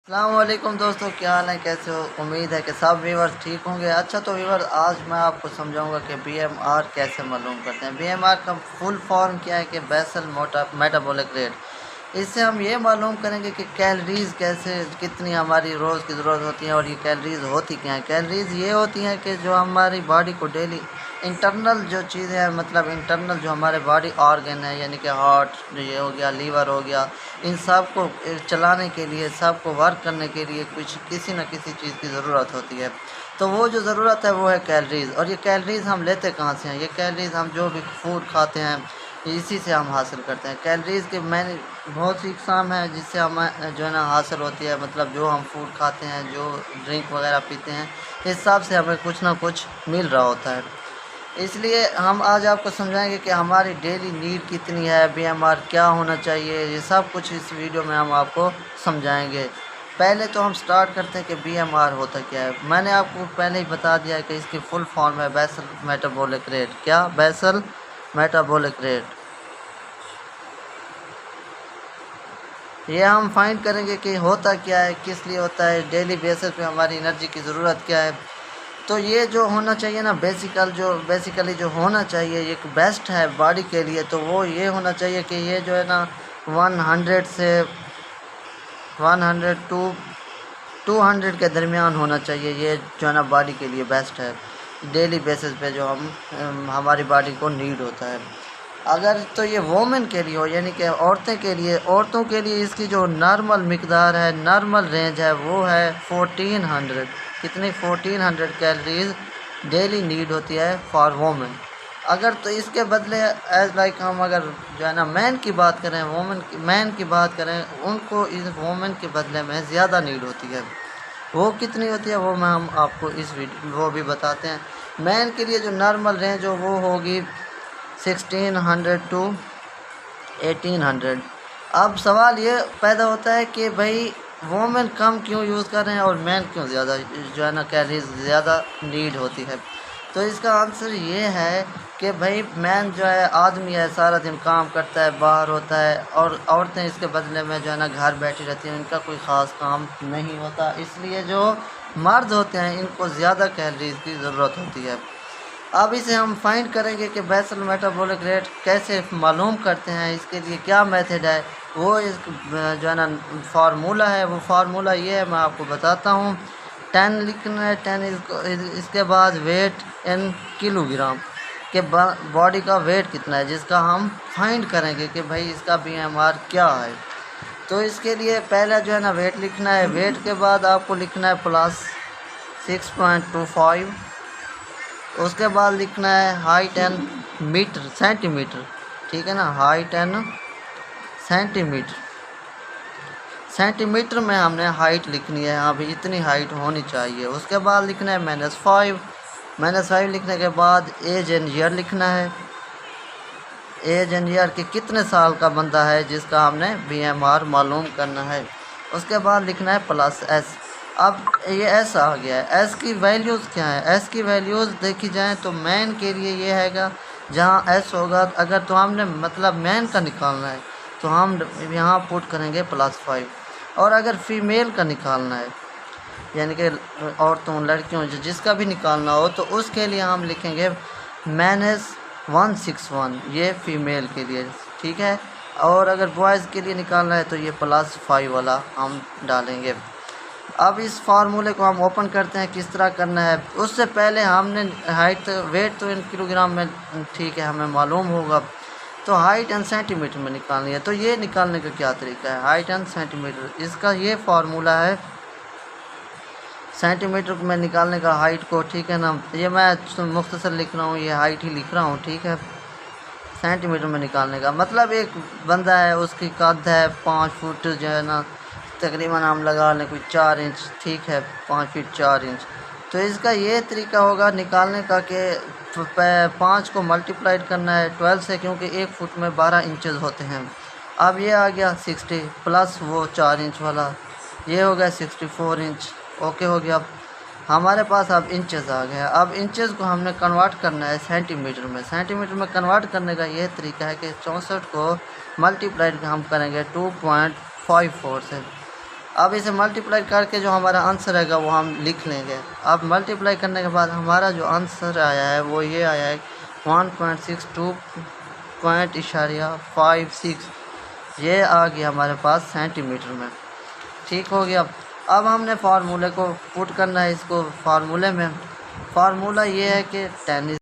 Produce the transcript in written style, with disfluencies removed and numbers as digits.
अस्सलामुअलैकुम दोस्तों, क्या हाल है, कैसे हो। उम्मीद है कि सब व्यूवर्स ठीक होंगे। अच्छा तो व्यूवर्स, आज मैं आपको समझाऊंगा कि बीएमआर कैसे मालूम करते हैं। बीएमआर का फुल फॉर्म क्या है कि बेसल मेटाबॉलिक रेट। इससे हम ये मालूम करेंगे कि कैलोरीज़ कैसे कितनी हमारी रोज़ की ज़रूरत होती है और ये कैलोरीज़ होती क्या है। कैलोरीज़ ये होती हैं कि जो हमारी बॉडी को डेली इंटरनल जो चीज़ें हैं, मतलब इंटरनल जो हमारे बॉडी ऑर्गन है, यानी कि हार्ट ये हो गया, लीवर हो गया, इन सब को चलाने के लिए, सब को वर्क करने के लिए कुछ किसी न किसी चीज़ की ज़रूरत होती है। तो वो जो ज़रूरत है वो है कैलोरीज़। और ये कैलोरीज़ हम लेते कहाँ से हैं? ये कैलोरीज़ हम जो भी फूड खाते हैं इसी से हम हासिल करते हैं। कैलोरीज़ के मैंने बहुत सी इकसाम है जिससे हम जो है ना हासिल होती है, मतलब जो हम फूड खाते हैं, जो ड्रिंक वगैरह पीते हैं, इस हिसाब से हमें कुछ ना कुछ मिल रहा होता है। इसलिए हम आज आपको समझाएंगे कि हमारी डेली नीड कितनी है, बीएमआर क्या होना चाहिए, ये सब कुछ इस वीडियो में हम आपको समझाएंगे। पहले तो हम स्टार्ट करते हैं कि बीएमआर होता क्या है। मैंने आपको पहले ही बता दिया है कि इसकी फुल फॉर्म है बेसल मेटाबॉलिक रेट। क्या? Basal metabolic rate. ये हम फाइंड करेंगे कि होता क्या है, किस लिए होता है, डेली बेसिस पे हमारी एनर्जी की ज़रूरत क्या है। तो ये जो होना चाहिए ना, बेसिकली जो होना चाहिए, एक बेस्ट है बॉडी के लिए, तो वो ये होना चाहिए कि ये जो है ना 100 से 100 टू 200 के दरमियान होना चाहिए। ये जो है ना बॉडी के लिए बेस्ट है, डेली बेसिस पे जो हमारी बॉडी को नीड होता है। अगर तो ये वोमेन के लिए हो, यानी कि औरतों के लिए इसकी जो नॉर्मल मिकदार है, नॉर्मल रेंज है, वो है 1400। कितनी? 1400 कैलोरीज डेली नीड होती है फॉर वोमेन। अगर तो इसके बदले एज लाइक हम अगर जो है ना मैन की बात करें, मैन की बात करें, उनको इस वोमेन के बदले में ज़्यादा नीड होती है। वो कितनी होती है वो मैं हम आपको इस वीडियो वो भी बताते हैं। मैन के लिए जो नॉर्मल रेंज हो वो होगी 1600 टू 1800। अब सवाल ये पैदा होता है कि भाई वोमेन कम क्यों यूज़ कर रहे हैं और मैन क्यों ज़्यादा जो है ना कैलोरीज ज़्यादा नीड होती है। तो इसका आंसर ये है कि भाई मैन जो है आदमी है, सारा दिन काम करता है, बाहर होता है, और औरतें इसके बदले में जो है ना घर बैठी रहती हैं, इनका कोई ख़ास काम नहीं होता। इसलिए जो मर्द होते हैं इनको ज़्यादा कैलोरीज की ज़रूरत होती है। अब इसे हम फाइंड करेंगे कि बेसल मेटाबॉलिक रेट कैसे मालूम करते हैं, इसके लिए क्या मेथड है। वो इस जो है ना फार्मूला है, वो फार्मूला ये है, मैं आपको बताता हूँ। 10 लिखना है। 10 इसके बाद वेट इन किलोग्राम के बॉडी का वेट कितना है, जिसका हम फाइंड करेंगे कि भाई इसका बीएमआर क्या है। तो इसके लिए पहला जो है ना वेट लिखना है। वेट के बाद आपको लिखना है प्लस 6.25। उसके बाद लिखना है हाइट एंड मीटर सेंटीमीटर, ठीक है ना, हाइट एंड सेंटीमीटर। सेंटीमीटर में हमने हाइट लिखनी है, हाँ भाई इतनी हाइट होनी चाहिए। उसके बाद लिखना है -5। -5 लिखने के बाद एज एंड ईयर लिखना है। एज एंड ईयर के कितने साल का बंदा है जिसका हमने बीएमआर मालूम करना है। उसके बाद लिखना है +S। अब ये एस आ गया है। एस की वैल्यूज़ क्या है? एस की वैल्यूज़ देखी जाए तो मैन के लिए ये हैगा, जहाँ एस होगा अगर तो हमने मतलब मैन का निकालना है तो हम यहाँ पुट करेंगे +5। और अगर फीमेल का निकालना है, यानी कि औरतों लड़कियों जिसका भी निकालना हो, तो उसके लिए हम लिखेंगे -161, ये फ़ीमेल के लिए, ठीक है। और अगर बॉयज़ के लिए निकालना है तो ये +5 वाला हम डालेंगे। अब इस फार्मूले को हम ओपन करते हैं। किस तरह करना है, उससे पहले हमने हाइट वेट तो इन किलोग्राम में ठीक है हमें मालूम होगा, तो हाइट एंड सेंटीमीटर में निकालनी है। तो ये निकालने का क्या तरीका है, हाइट एंड सेंटीमीटर, इसका ये फार्मूला है सेंटीमीटर में निकालने का हाइट को, ठीक है ना। ये मैं मुख्तसर लिख रहा हूँ, ये हाइट ही लिख रहा हूँ, ठीक है। सेंटीमीटर में निकालने का मतलब एक बंदा है, उसकी कद है 5 फुट जो है ना, तकरीबन हम लगा लें कोई 4 इंच, ठीक है, 5 फीट 4 इंच। तो इसका ये तरीका होगा निकालने का कि 5 को मल्टीप्लाइड करना है 12 से, क्योंकि 1 फुट में 12 इंचेस होते हैं। अब ये आ गया 60 प्लस वो 4 इंच वाला, ये हो गया 64 इंच। ओके हो गया। अब हमारे पास अब इंचेस आ गए। अब इंचेस को हमने कन्वर्ट करना है सेंटीमीटर में। सेंटीमीटर में कन्वर्ट करने का ये तरीका है कि 64 को मल्टीप्लाइड हम करेंगे 2.54 से। अब इसे मल्टीप्लाई करके जो हमारा आंसर आएगा वो हम लिख लेंगे। अब मल्टीप्लाई करने के बाद हमारा जो आंसर आया है वो ये आया है 1.62.56 ये आ गया हमारे पास सेंटीमीटर में। ठीक हो गया। अब हमने फार्मूले को पुट करना है इसको फार्मूले में। फार्मूला ये है कि 10